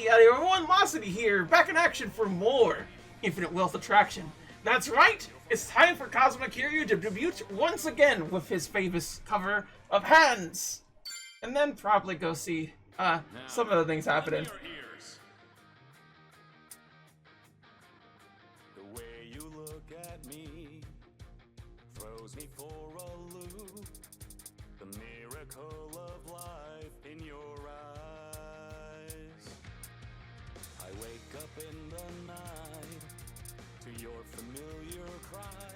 everyone, Losity here, back in action for more Infinite Wealth Attraction. That's right, it's time for Cosmic Kiryu to debut once again with his famous cover of Hands. And then probably go see some of the things happening. The way you look at me throws me for a loop. The miracle of life in your eyes. I wake up in the night to your familiar cry.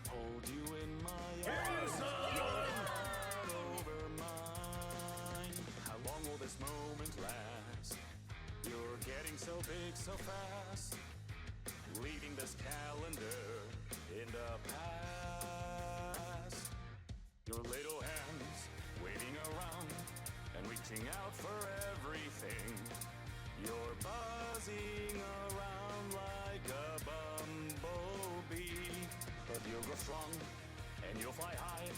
Hold you in my arms, your heart over mine. How long will this moment last? You're getting so big so fast, leaving this calendar in the past. Your little hands waiting around and reaching out for everything. You're buzzing around like a bumblebee, but you'll grow strong and you'll fly high.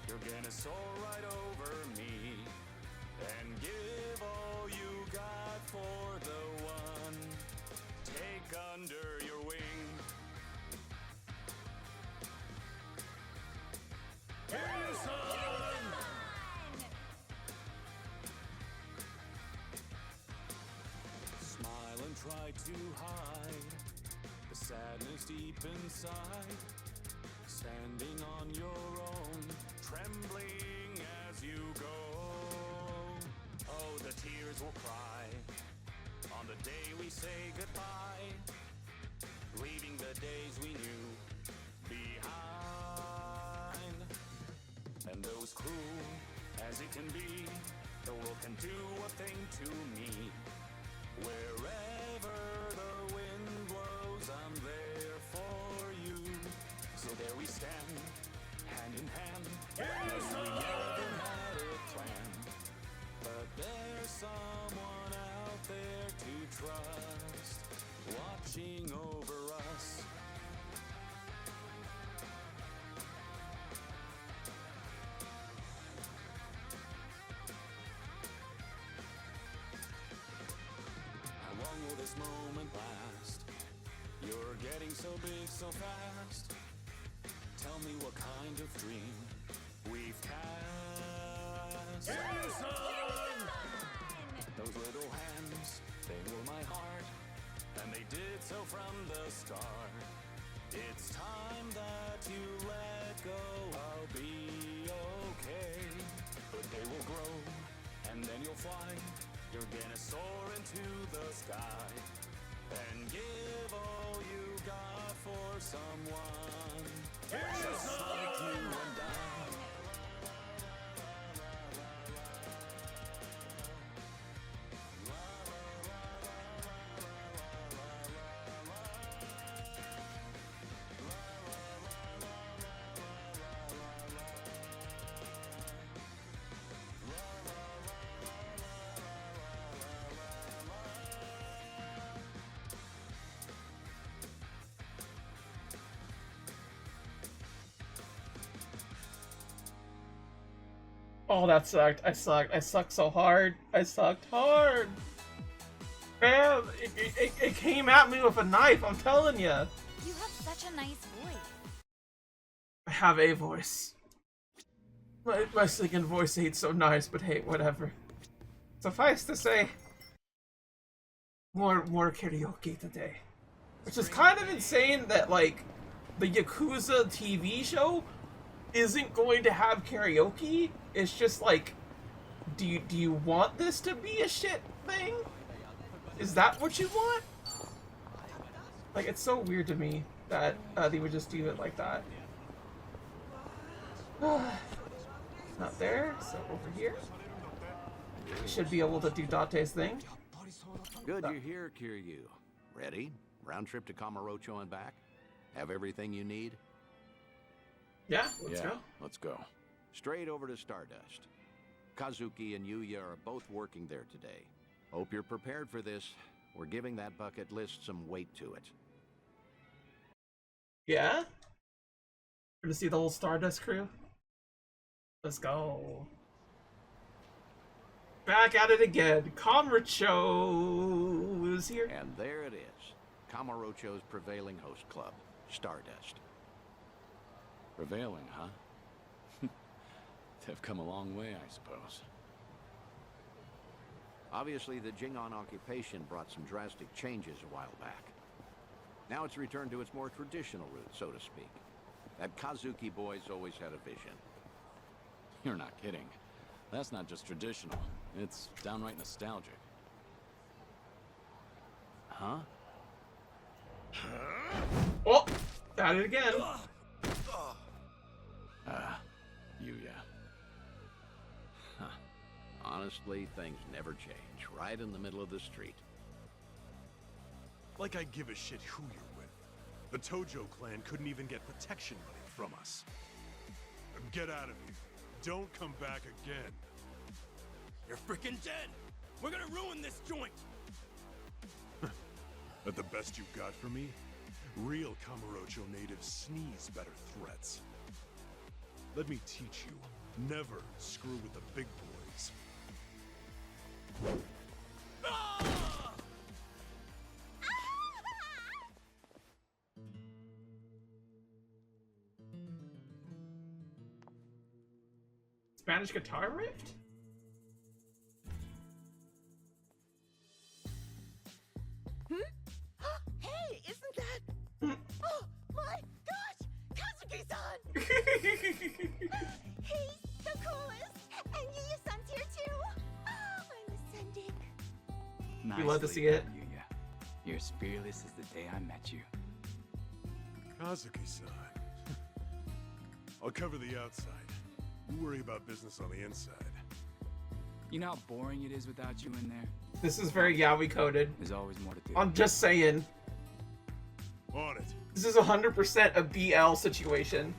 You're gonna soar right over me and give all you got for the one. Take under your wing. Smile and try to hide the sadness deep inside. Standing on your own, trembling as you go. Oh, the tears will cry on the day we say goodbye, leaving the days we knew behind. And though as cruel as it can be, the world can do a thing to me. Wherever the wind blows, I'm there for you. So there we stand, hand in hand, as we never had it planned. But there's someone out there to trust, watching over us. How long will this moment last? You're getting so big so fast. Tell me what kind of dream we've cast. Those little hands, they were my heart, and they did so from the start. It's time that you let go, I'll be okay. But they will grow, and then you'll fly. You're gonna soar into the sky and give all you got for someone. Just like you and I. Oh, that sucked. I sucked. I sucked so hard. I sucked hard. Man, it came at me with a knife, I'm telling you. You have such a nice voice. I have a voice. My singing voice ain't so nice, but hey, whatever. Suffice to say, more karaoke today. Which is kind of insane that, like, the Yakuza TV show isn't going to have karaoke. It's just like, do you want this to be a shit thing? Is that what you want? Like, it's so weird to me that they would just do it like that. Not there, so over here. We should be able to do Dante's thing. Good you're here, Kiryu. Ready? Round trip to Kamurocho and back? Have everything you need? Yeah, let's go. Let's go. Straight over to Stardust. Kazuki and Yuya are both working there today. Hope you're prepared for this. We're giving that bucket list some weight to it. Yeah? Gonna see the whole Stardust crew? Let's go. Back at it again. Kamurocho is here. And there it is. Kamurocho's prevailing host club, Stardust. Prevailing, huh? They've come a long way, I suppose. Obviously, the Jingon occupation brought some drastic changes a while back. Now it's returned to its more traditional roots, so to speak. That Kazuki boy's always had a vision. You're not kidding. That's not just traditional. It's downright nostalgic. Huh? Oh, at it again. Yuya. Honestly, things never change. Right in the middle of the street. Like I give a shit who you're with. The Tojo clan couldn't even get protection money from us. Get out of here. Don't come back again. You're freaking dead! We're gonna ruin this joint! But the best you got for me? Real Kamurocho natives sneeze better threats. Let me teach you. Never screw with the big boys. Spanish guitar rift? Hey, isn't that... Oh, my gosh! Kazuki-san! He's the coolest! And Yuya-san's here too! Oh, I'm ascending. We love to see it. Yuya. You're as fearless as the day I met you. Kazuki-san. I'll cover the outside. You worry about business on the inside. You know how boring it is without you in there? This is very yaoi coded. There's always more to do. I'm just saying. On it. This is 100% a BL situation.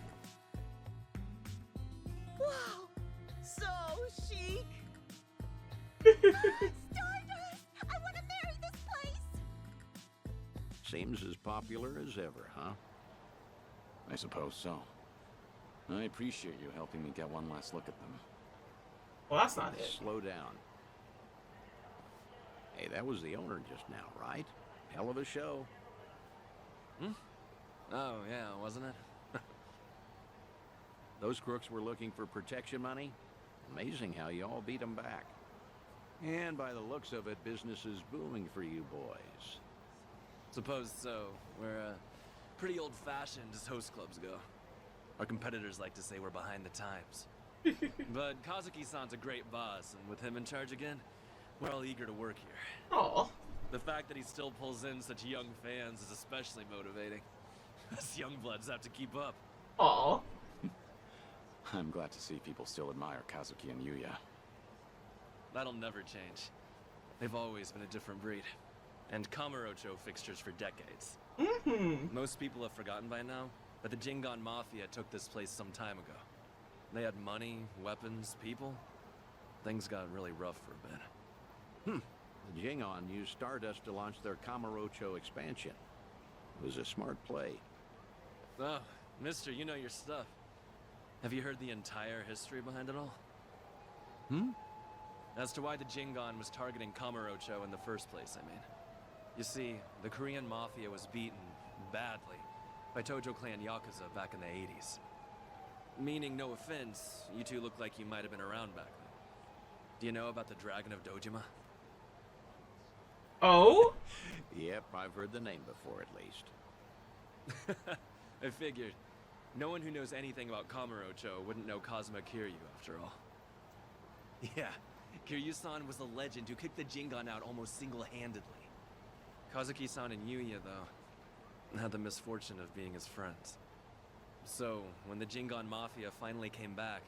Wow! So chic! Stardust! I want to marry this place! Seems as popular as ever, huh? I suppose so. I appreciate you helping me get one last look at them. Well, that's not it. Slow down. Hey, that was the owner just now, right? Hell of a show. Oh, yeah, wasn't it? Those crooks were looking for protection money. Amazing how you all beat them back. And by the looks of it, business is booming for you boys. Suppose so. We're pretty old-fashioned as host clubs go. Our competitors like to say we're behind the times. But Kazuki-san's a great boss, and with him in charge again, we're all eager to work here. Oh. The fact that he still pulls in such young fans is especially motivating. Us young bloods have to keep up. Oh. I'm glad to see people still admire Kazuki and Yuya. That'll never change. They've always been a different breed. And Kamurocho fixtures for decades. Most people have forgotten by now, but the Jingon Mafia took this place some time ago. They had money, weapons, people. Things got really rough for a bit. The Jingon used Stardust to launch their Kamurocho expansion. It was a smart play. Oh, mister, you know your stuff. Have you heard the entire history behind it all? As to why the Jingon was targeting Kamurocho in the first place, I mean. You see, the Korean Mafia was beaten, badly, by Tojo Clan Yakuza back in the 80s. Meaning, no offense, you two look like you might have been around back then. Do you know about the Dragon of Dojima? Oh? Yep, I've heard the name before at least. I figured. No one who knows anything about Kamurocho wouldn't know Kazuma Kiryu, after all. Yeah, Kiryu-san was a legend who kicked the Jingon out almost single-handedly. Kazuki-san and Yuya, though, had the misfortune of being his friends. So, when the Jingon Mafia finally came back,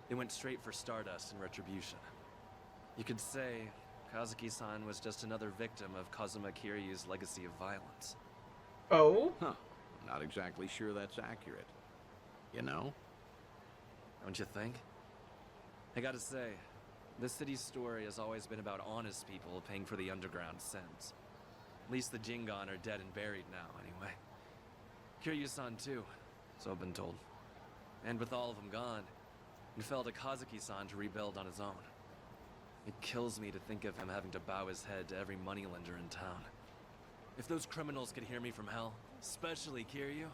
they went straight for Stardust in retribution. You could say Kazuki-san was just another victim of Kazuma Kiryu's legacy of violence. Oh? Huh. Not exactly sure that's accurate. You know? Don't you think? I gotta say, this city's story has always been about honest people paying for the underground sins. At least the Jingon are dead and buried now, anyway. Kiryu-san too, so I've been told. And with all of them gone, it fell to Kazuki-san to rebuild on his own. It kills me to think of him having to bow his head to every moneylender in town. If those criminals could hear me from hell, especially Kiryu,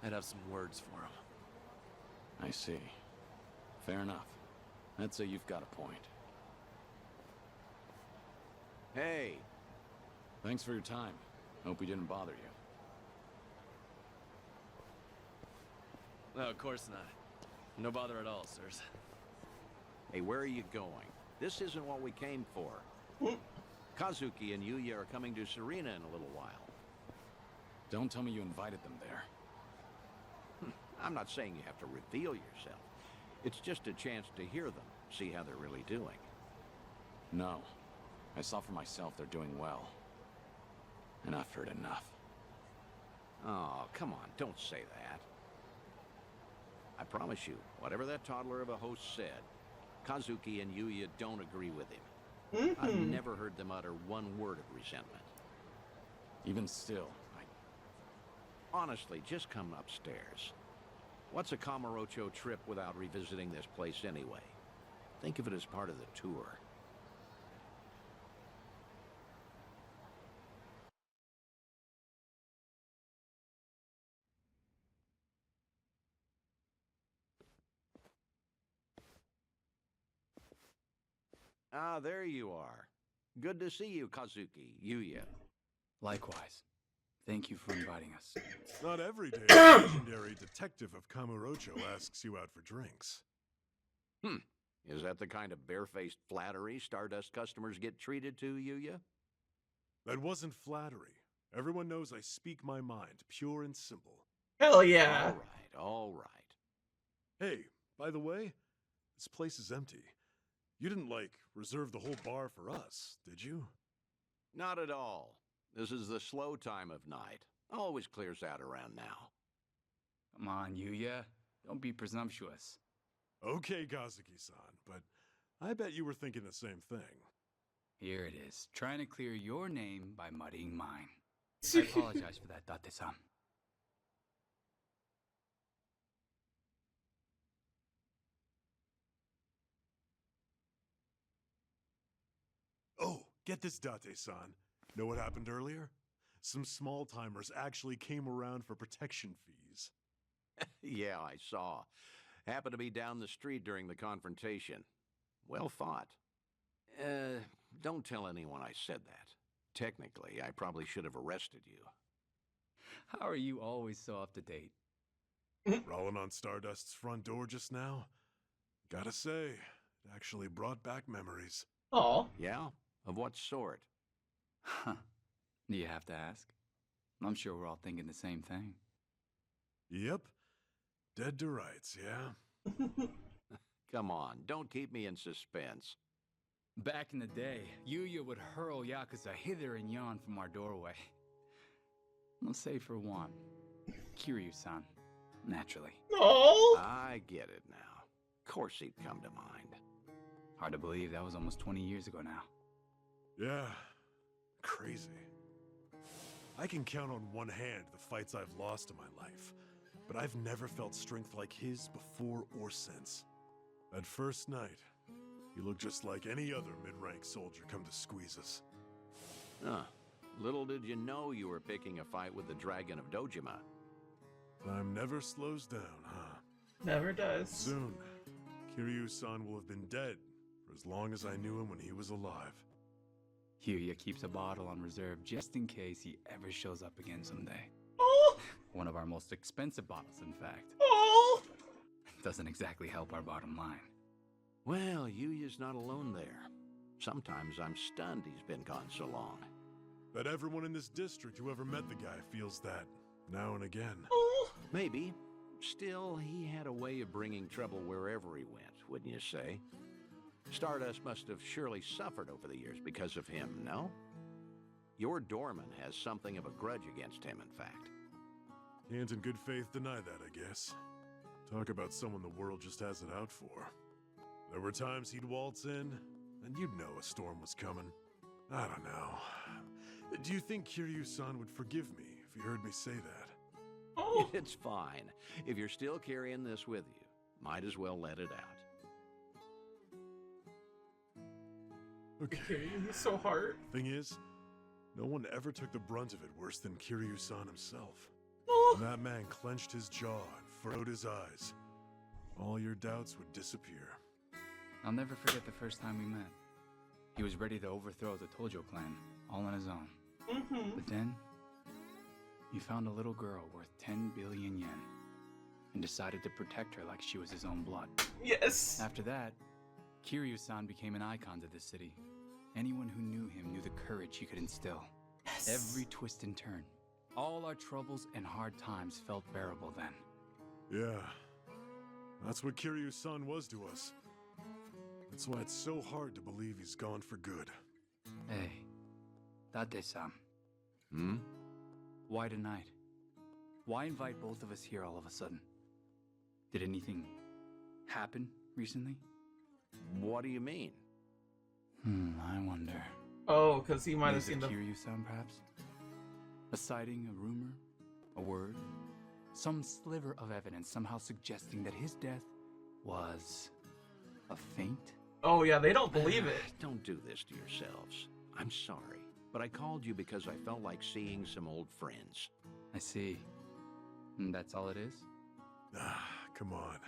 I'd have some words for him. I see. Fair enough. I'd say you've got a point. Hey, Thanks for your time. Hope we didn't bother you. No, of course not. No bother at all, sirs. hey, where are you going? This isn't what we came for. Kazuki and Yuya are coming to Serena in a little while. Don't tell me you invited them there. I'm not saying you have to reveal yourself. It's just a chance to hear them, see how they're really doing. No. I saw for myself they're doing well. And I've heard enough. Oh, come on, don't say that. I promise you, whatever that toddler of a host said, Kazuki and Yuya don't agree with him. I've never heard them utter one word of resentment. Even still, Honestly, just come upstairs. What's a Kamurocho trip without revisiting this place anyway? Think of it as part of the tour. Ah, there you are. Good to see you, Kazuki, Yuya. likewise. Thank you for inviting us. Not every day a legendary detective of Kamurocho asks you out for drinks. Is that the kind of barefaced flattery Stardust customers get treated to, Yuya? That wasn't flattery. Everyone knows I speak my mind, pure and simple. Hell yeah. All right, all right. Hey, by the way, this place is empty. You didn't, like, reserve the whole bar for us, did you? Not at all. This is the slow time of night. Always clears out around now. Come on, Yuya. Don't be presumptuous. Okay, Kazuki-san, but I bet you were thinking the same thing. Here it is, trying to clear your name by muddying mine. I apologize for that, Date-san. Oh, get this, Date-san. Know what happened earlier? Some small-timers actually came around for protection fees. Yeah, I saw. Happened to be down the street during the confrontation. Well fought. Don't tell anyone I said that. Technically, I probably should have arrested you. How are you always so up to date? Rolling on Stardust's front door just now? Gotta say, it actually brought back memories. Aw. Yeah? Of what sort? Huh. Do you have to ask? I'm sure we're all thinking the same thing. Yep. Dead to rights, yeah? Come on, don't keep me in suspense. Back in the day, Yuya would hurl Yakuza hither and yon from our doorway. I'll say for one, Kiryu-san, naturally. Oh. I get it now. Of course he'd come to mind. Hard to believe that was almost 20 years ago now. Yeah. Crazy. I can count on one hand the fights I've lost in my life, but I've never felt strength like his before or since. That first night, he looked just like any other mid-rank soldier come to squeeze us. Huh. Little did you know you were picking a fight with the Dragon of Dojima. Time never slows down, huh? Never does. Soon, Kiryu-san will have been dead for as long as I knew him when he was alive. Yuya keeps a bottle on reserve just in case he ever shows up again someday. Oh. One of our most expensive bottles, in fact. Oh. Doesn't exactly help our bottom line. Well, Yuya's not alone there. Sometimes I'm stunned he's been gone so long. Bet everyone in this district who ever met the guy feels that, now and again. Oh. Maybe. Still, he had a way of bringing trouble wherever he went, wouldn't you say? Stardust must have surely suffered over the years because of him, no? Your doorman has something of a grudge against him, in fact. Can't in good faith deny that, I guess. Talk about someone the world just has it out for. There were times he'd waltz in, and you'd know a storm was coming. I don't know. Do you think Kiryu-san would forgive me if he heard me say that? Oh. It's fine. If you're still carrying this with you, might as well let it out. Okay. He's so hard. Thing is, no one ever took the brunt of it worse than Kiryu-san himself. Oh, When that man clenched his jaw and furrowed his eyes, all your doubts would disappear. I'll never forget the first time we met. He was ready to overthrow the Tojo clan, all on his own. mm-hmm. But then, he found a little girl worth 10 billion yen and decided to protect her like she was his own blood. Yes. After that, Kiryu-san became an icon to the city. Anyone who knew him knew the courage he could instill. Yes. Every twist and turn. All our troubles and hard times felt bearable then. Yeah, that's what Kiryu-san was to us. That's why it's so hard to believe he's gone for good. Hey, Date-san, Hmm? why tonight? Why invite both of us here all of a sudden? Did anything happen recently? What do you mean? I wonder. Oh, because he might have News seen of the. Kiryu-san, perhaps? A sighting, a rumor, a word? Some sliver of evidence somehow suggesting that his death was a feint? Oh yeah, they don't believe it. Don't do this to yourselves. I'm sorry, but I called you because I felt like seeing some old friends. I see. And that's all it is? Ah, come on.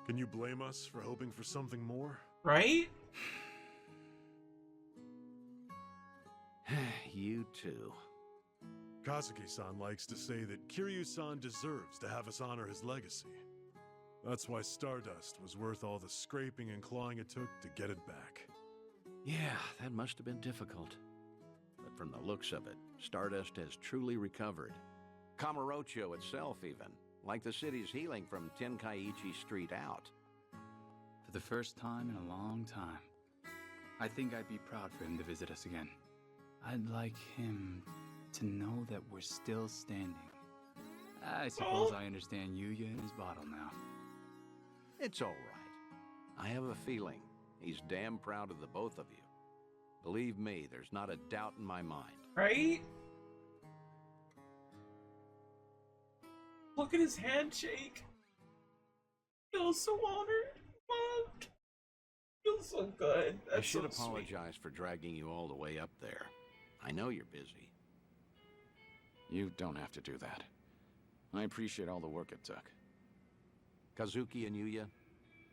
Can you blame us for hoping for something more? Right? You too. Kazuki-san likes to say that Kiryu-san deserves to have us honor his legacy. That's why Stardust was worth all the scraping and clawing it took to get it back. Yeah, that must have been difficult. But from the looks of it, Stardust has truly recovered. Kamurocho itself even, like the city's healing from Tenkaichi Street out. For the first time in a long time. I think I'd be proud for him to visit us again. I'd like him to know that we're still standing. I suppose I understand Yuya and his bottle now. It's all right. I have a feeling he's damn proud of the both of you. Believe me, there's not a doubt in my mind. Right? Look at his handshake. Feels so honored, loved. Feels so good. That's I should so sweet. apologize for dragging you all the way up there. I know you're busy. You don't have to do that. I appreciate all the work it took. Kazuki and Yuya,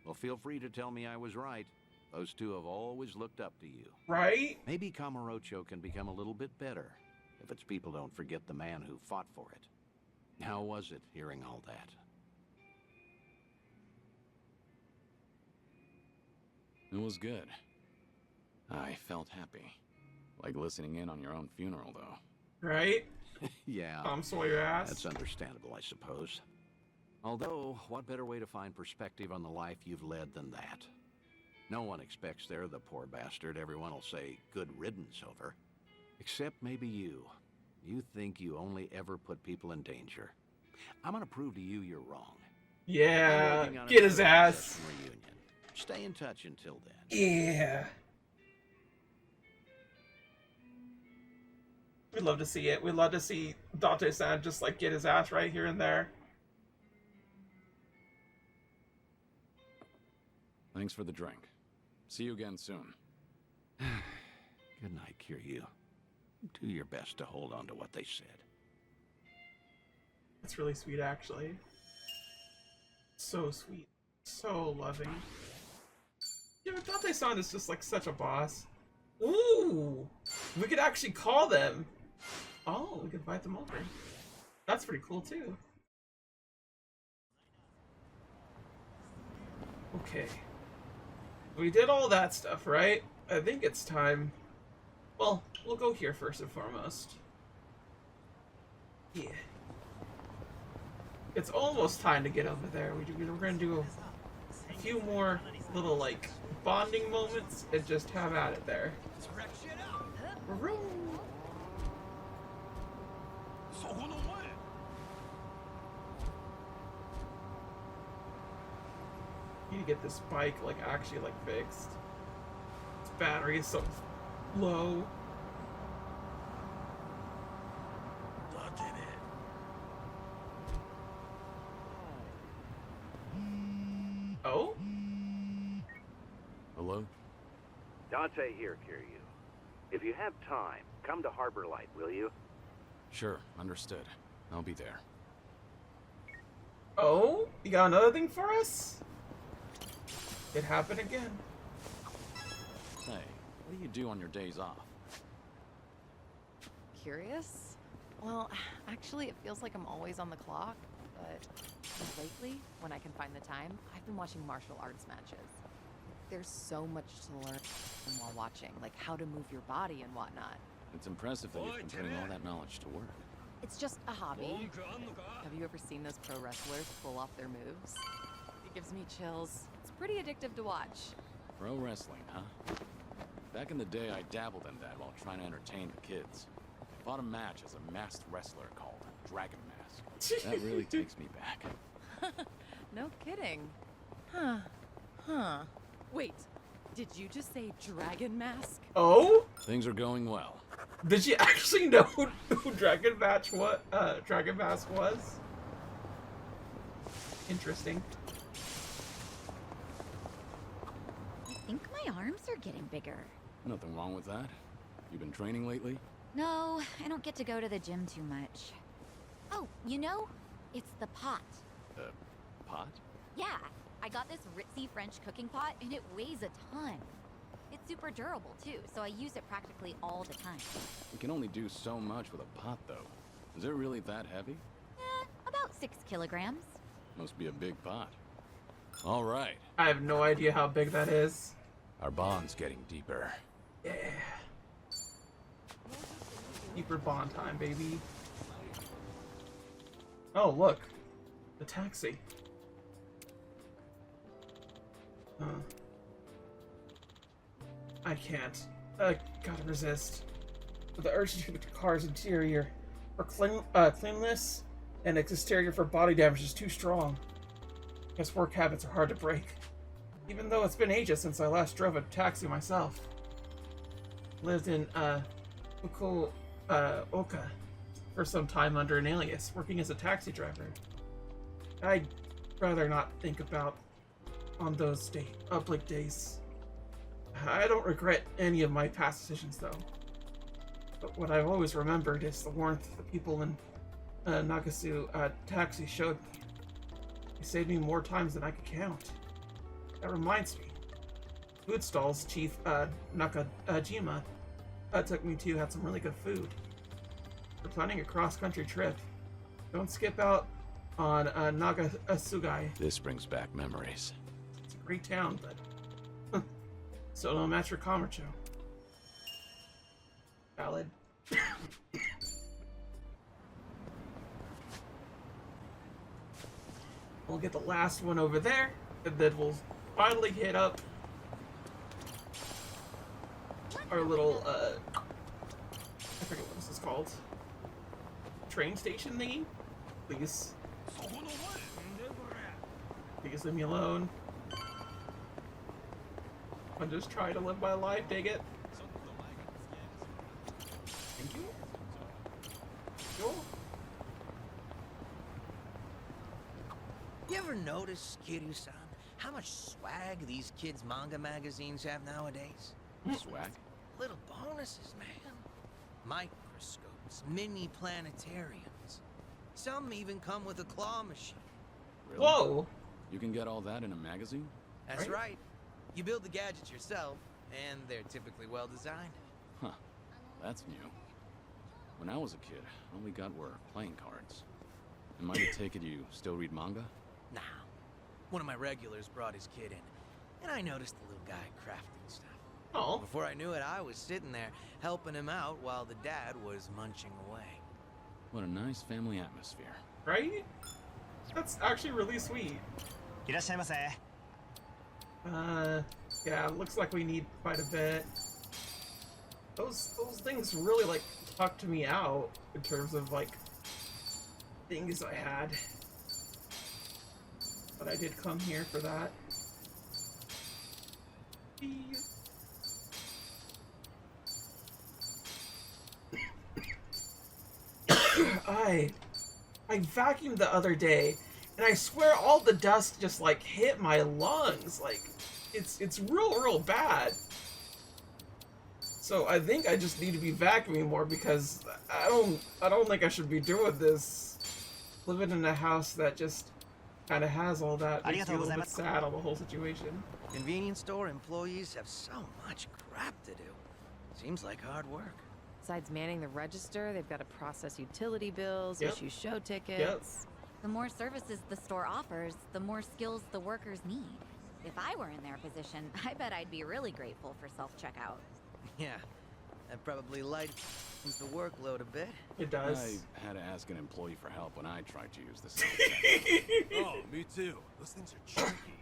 well, feel free to tell me I was right. Those two have always looked up to you. Right? Maybe Kamurocho can become a little bit better if its people don't forget the man who fought for it. How was it hearing all that? It was good. I felt happy. Like listening in on your own funeral, though. Right? Yeah, Tom Sawyer ass. that's understandable, I suppose. Although, what better way to find perspective on the life you've led than that? No one expects they're the poor bastard everyone will say good riddance over. Except maybe you. You think you only ever put people in danger. I'm gonna prove to you you're wrong. I'm Yeah. working on a Get his third ass. session reunion. Stay in touch until then. Yeah. We'd love to see it. We'd love to see Date-san just like get his ass right here and there. Thanks for the drink. See you again soon. Good night, Kiryu. Do your best to hold on to what they said. It's really sweet, actually. So sweet. So loving. Yeah, Date-san is just like such a boss. Ooh! We could actually call them. Oh, we could invite them over. That's pretty cool, too. Okay. We did all that stuff, right? I think it's time. Well, we'll go here first and foremost. Yeah. It's almost time to get over there. We're gonna do a few more little, like, bonding moments and just have at it there. Vroom. Need to get this bike, like, actually, like, fixed. Its battery is so low. Oh? Hello? Dante here, Kiryu. If you have time, come to Harbor Light, will you? Sure, understood. I'll be there. Oh, you got another thing for us? It happened again. Hey, what do you do on your days off? Curious? Well, actually, it feels like I'm always on the clock, but lately, when I can find the time, I've been watching martial arts matches. There's so much to learn while watching, like how to move your body and whatnot. It's impressive that you've been putting all that knowledge to work. It's just a hobby. Have you ever seen those pro wrestlers pull off their moves? It gives me chills. It's pretty addictive to watch. Pro wrestling, huh? Back in the day, I dabbled in that while trying to entertain the kids. I fought a match as a masked wrestler called Dragon Mask. That really takes me back. No kidding. Huh. Wait, did you just say Dragon Mask? Oh? Things are going well. Did you actually know who Dragon Mask was? Interesting. I think my arms are getting bigger. Nothing wrong with that. You been training lately? No, I don't get to go to the gym too much. Oh, you know, it's the pot. Pot? Yeah, I got this ritzy French cooking pot and it weighs a ton. It's super durable too, so I use it practically all the time. You can only do so much with a pot, though. Is it really that heavy? About 6 kilograms. Must be a big pot. All right. I have no idea how big that is. Our bond's getting deeper. Yeah. Deeper bond time, baby. Oh, look. The taxi. I can't. I gotta resist. But the urge to treat the car's interior for cleanliness and its exterior for body damage is too strong. Guess work habits are hard to break. Even though it's been ages since I last drove a taxi myself. Lived in, Fukuoka for some time under an alias, working as a taxi driver. I'd rather not think about on those bleak days. I don't regret any of my past decisions, though. But what I've always remembered is the warmth the people in Nagasu taxi showed me. They saved me more times than I could count. That reminds me. Food stalls Chief Nakajima took me to had some really good food. We're planning a cross-country trip. Don't skip out on Nagasugai. This brings back memories. It's a great town, but so don't match your Kamurocho. Valid. We'll get the last one over there, and then we'll finally hit up our little, I forget what this is called. Train station thingy? Please. Please leave me alone. I'm just trying to live my life, dig it. Thank you. Sure. You ever notice, Kiryu-san, how much swag these kids' manga magazines have nowadays? Swag? Little bonuses, man. Microscopes, mini planetariums. Some even come with a claw machine. Really? Whoa! You can get all that in a magazine? That's right. You build the gadgets yourself, and they're typically well designed. Huh. That's new. When I was a kid, all we got were playing cards. Am I to take it you still read manga? Nah. One of my regulars brought his kid in, and I noticed the little guy crafting stuff. Oh. Before I knew it, I was sitting there helping him out while the dad was munching away. What a nice family atmosphere. Right? That's actually really sweet. Yeah, looks like we need quite a bit. Those things really, like, talked me out in terms of, like, things I had. But I did come here for that. I vacuumed the other day, and I swear all the dust just like hit my lungs. Like, it's real bad. So I think I just need to be vacuuming more because I don't think I should be doing this. Living in a house that just kind of has all that makes me a little bit sad on the whole situation. Convenience store employees have so much crap to do. Seems like hard work. Besides manning the register, they've got to process utility bills, Yep. issue show tickets. Yep. The more services the store offers, the more skills the workers need. If I were in their position, I bet I'd be really grateful for self-checkout. Yeah, that probably lightens the workload a bit. It does. I had to ask an employee for help when I tried to use the self-checkout. Oh, me too. Those things are tricky.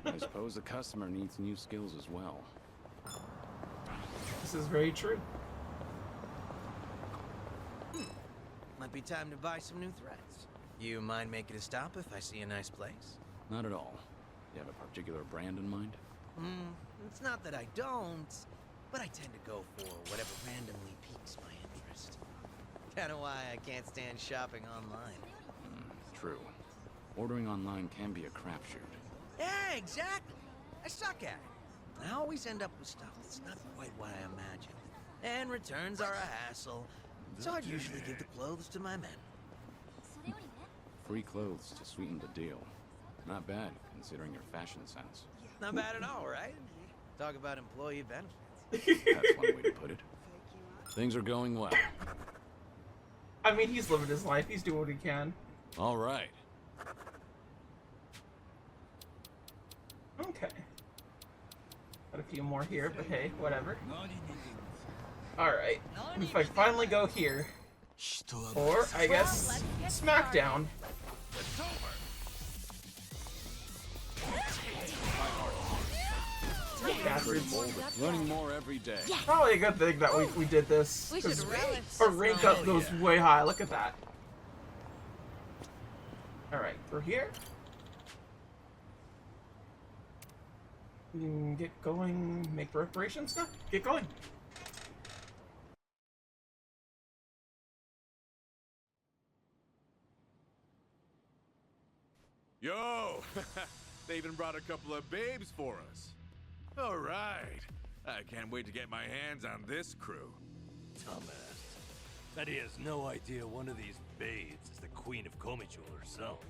I suppose the customer needs new skills as well. This is very true. Might be time to buy some new threads. You mind making a stop if I see a nice place? Not at all. You have a particular brand in mind? It's not that I don't, but I tend to go for whatever randomly piques my interest. Kinda why I can't stand shopping online. True. Ordering online can be a crapshoot. Yeah, exactly. I suck at it. I always end up with stuff that's not quite what I imagined. And returns are a hassle, so I'd usually give the clothes to my men. Free clothes to sweeten the deal. Not bad, considering your fashion sense. Not bad at all, right? Talk about employee benefits. That's one way to put it. Things are going well. I mean, he's living his life. He's doing what he can. All right. Okay. Got a few more here, but hey, whatever. Alright. If I finally go here. Or, I guess, SmackDown. Bastards. Learning more every day. Probably a good thing that we did this. We should 'cause relish. our rank up goes way high. Look at that. Alright, we're here. Get going, make preparations now. Get going. Yo! They even brought a couple of babes for us. All right. I can't wait to get my hands on this crew. Dumbass. Bet he has no idea one of these babes is the Queen of Komicho herself.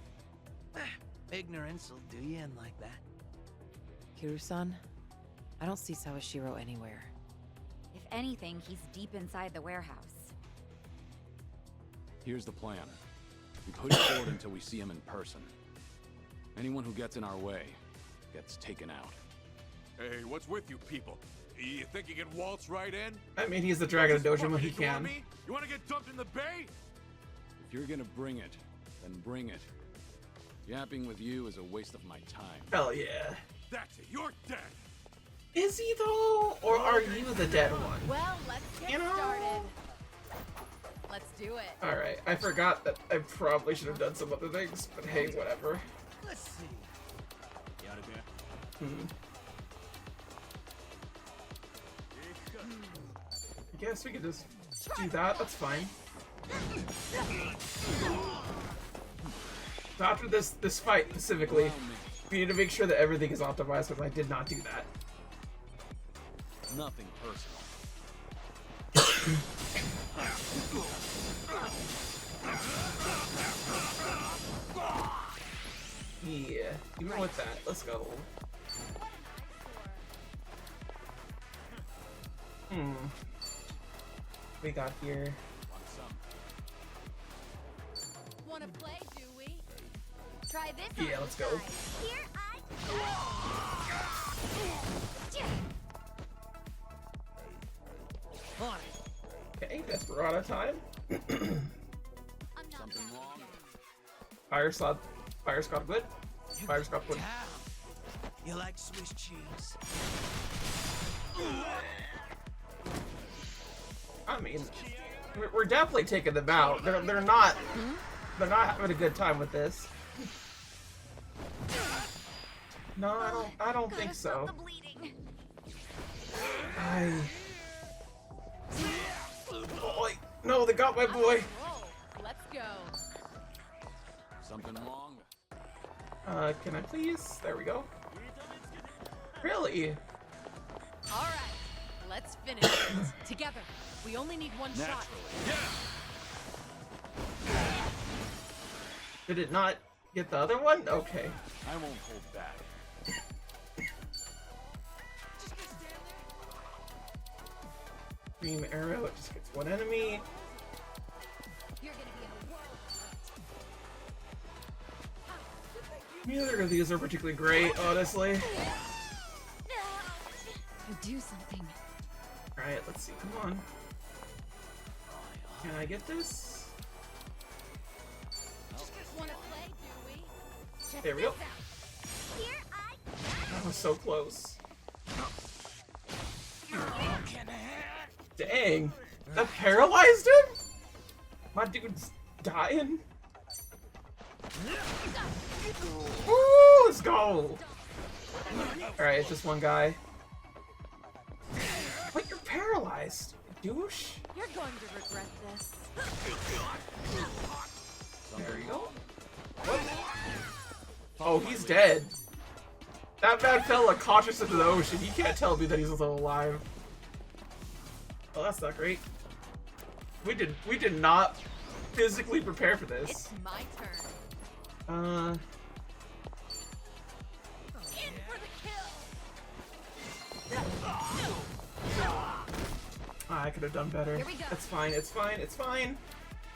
Ignorance will do you in like that. Kiryu-san, I don't see Sawashiro anywhere. If anything, he's deep inside the warehouse. Here's the plan. We push forward until we see him in person. Anyone who gets in our way gets taken out. Hey, what's with you people? You think you can waltz right in? I mean, he's the Dragon of Dojima, he You want can. me? You want to get dumped in the bay? If you're gonna bring it, then bring it. Yapping with you is a waste of my time. Hell yeah. That's it. You're dead. Is he though? Or are you the dead one? Well, let's get You know? started. Let's do it. Alright, I forgot that I probably should have done some other things, but hey, whatever. Let's see. I guess we could just do that, that's fine. So after this fight specifically, we need to make sure that everything is optimized, because I did not do that. Nothing personal. Yeah, even with that, let's go. We got here. Wanna play, do we? Try this. Yeah, let's go. Here I On it. Okay, Desperado time. I'm not Something wrong? Fire squad good. Fire squad good. Down. You like Swiss cheese? I mean, we're definitely taking them out. They're not having a good time with this. No, I don't think so. The bleeding. Boy, no, they got my boy. Whoa, let's go. Something wrong? Can I please? There we go. Really? All right, Let's finish it. Together. We only need one shot. Did it not get the other one? Okay. I won't hold back. Beam arrow, it just gets one enemy. You're gonna be in a world. Neither of these are particularly great, honestly. Do something. Alright, let's see. Come on. Can I get this? Wanna play, do we? Check There we go. this out. Here I That was so close. Dang. That paralyzed him? My dude's dying. Woo, let's go. Alright, it's just one guy. But you're paralyzed, douche. You're going to regret this. There you go. What? Oh, he's dead. That bad fella cautious into the ocean. He can't tell me that he's still alive. Oh, that's not great. We did not physically prepare for this. It's my turn. In for the kill. I could have done better. Here we go. It's fine. It's fine. It's fine.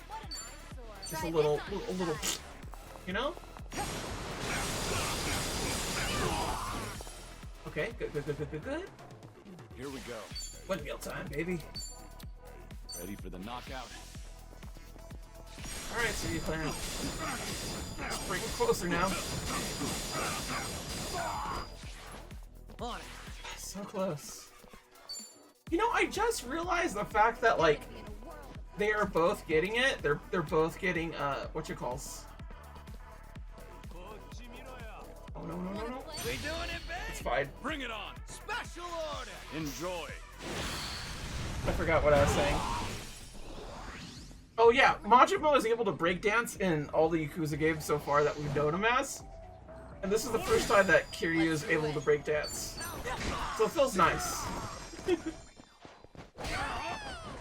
What an eyesore. Just Try a this little, on you know. Okay. Good. Good. Good. Good. Good. Good. Here we go. Windmill time, baby. Ready for the knockout? All right, so you plan. Bring it closer now. On it. So close. You know, I just realized the fact that like they are both getting it. They're both getting what you calls. Oh no no no no! We doing it, It's babe? fine. Bring it on! Special order. Enjoy! I forgot what I was saying. Oh yeah, Majima is able to breakdance in all the Yakuza games so far that we've known him as. And this is the first time that Kiryu is able to breakdance. So it feels nice.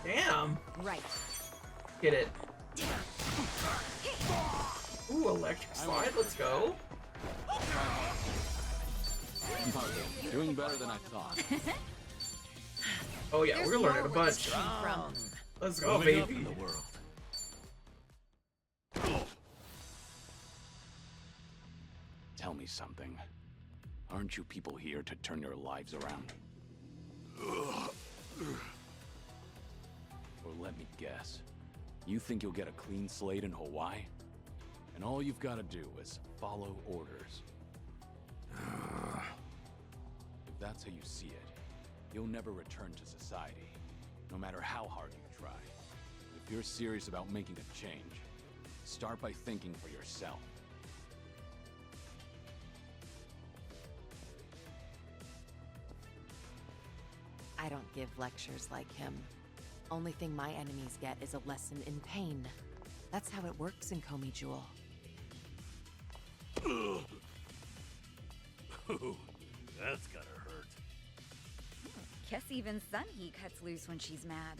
Damn. Right. Get it. Ooh, electric slide, let's go. Doing better than I thought. Oh yeah, There's we're learning a more where this bunch. came from. Let's go, Moving up baby. in the world. Tell me something. Aren't you people here to turn your lives around? Or let me guess. You think you'll get a clean slate in Hawaii? And all you've got to do is follow orders. If that's how you see it, you'll never return to society, no matter how hard you try. If you're serious about making a change, start by thinking for yourself. I don't give lectures like him. Only thing my enemies get is a lesson in pain. That's how it works in Komi Jewel. Ooh, that's gotta hurt. Guess even Sunhee cuts loose when she's mad.